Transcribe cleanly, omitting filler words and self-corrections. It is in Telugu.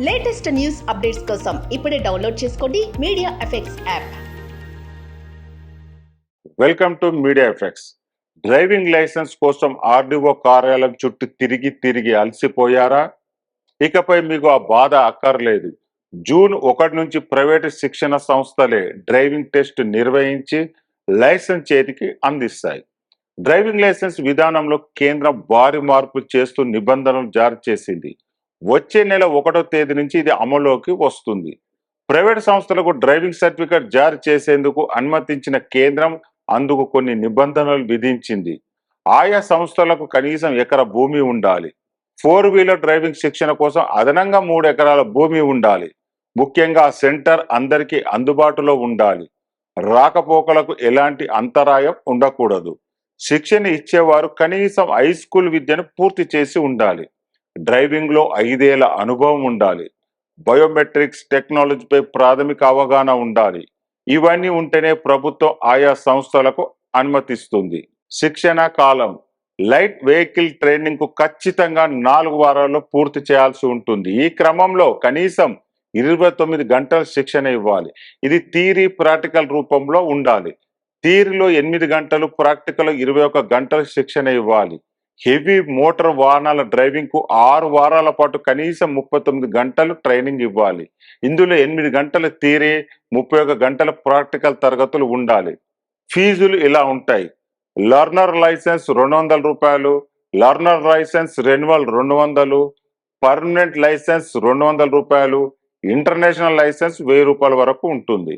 లేటెస్ట్ న్యూస్ అప్డేట్స్ కోసం ఇప్పుడే డౌన్లోడ్ చేసుకోండి Media Effects app. Welcome to Media Effects. Driving licence కోసం ఆర్డీఓ కార్యాలయం చుట్టూ తిరిగి అలసిపోయారా? ఇకపై మీకు ఆ బాధ అక్కర్లేదు. జూన్ 1 నుంచి ప్రైవేటు శిక్షణ సంస్థలే డ్రైవింగ్ టెస్ట్ నిర్వహించి లైసెన్స్ చేతికి అందిస్తాయి. డ్రైవింగ్ లైసెన్స్ విధానంలో కేంద్రం భారీ మార్పు చేస్తూ నిబంధనలు జారీ చేసింది. వచ్చే నెల 1వ తేదీ నుంచి ఇది అమలులోకి వస్తుంది. ప్రైవేట్ సంస్థలకు డ్రైవింగ్ సర్టిఫికేట్ జారీ చేసేందుకు అనుమతించిన కేంద్రం అందుకు కొన్ని నిబంధనలు విధించింది. ఆయా సంస్థలకు కనీసం ఎకరా భూమి ఉండాలి. 4 వీలర్ డ్రైవింగ్ శిక్షణ కోసం అదనంగా 3 ఎకరాల భూమి ఉండాలి. ముఖ్యంగా ఆ సెంటర్ అందరికీ అందుబాటులో ఉండాలి. రాకపోకలకు ఎలాంటి అంతరాయం ఉండకూడదు. శిక్షణ ఇచ్చేవారు కనీసం హై స్కూల్ విద్యను పూర్తి చేసి ఉండాలి. డ్రైవింగ్ లో 5 ఏళ్ల అనుభవం ఉండాలి. బయోమెట్రిక్స్ టెక్నాలజీపై ప్రాథమిక అవగాహన ఉండాలి. ఇవన్నీ ఉంటేనే ప్రభుత్వం ఆయా సంస్థలకు అనుమతిస్తుంది. శిక్షణ కాలం లైట్ వెహికల్ ట్రైనింగ్ కు ఖచ్చితంగా 4 వారాల్లో పూర్తి చేయాల్సి ఉంటుంది. ఈ క్రమంలో కనీసం 29 గంటల శిక్షణ ఇవ్వాలి. ఇది థియరీ ప్రాక్టికల్ రూపంలో ఉండాలి. థియరీలో 8 గంటలు, ప్రాక్టికల్ 21 గంటల శిక్షణ ఇవ్వాలి. హెవీ మోటార్ వాహనాల డ్రైవింగ్ కు 6 వారాల పాటు కనీసం 39 గంటలు ట్రైనింగ్ ఇవ్వాలి. ఇందులో 8 గంటల థియరీ, 31 గంటల ప్రాక్టికల్ తరగతులు ఉండాలి. ఫీజులు ఇలా ఉంటాయి. లర్నర్ లైసెన్స్ 200 రూపాయలు, learner licence renewal 200, permanent licence 200 రూపాయలు, ఇంటర్నేషనల్ లైసెన్స్ 1000 రూపాయల వరకు ఉంటుంది.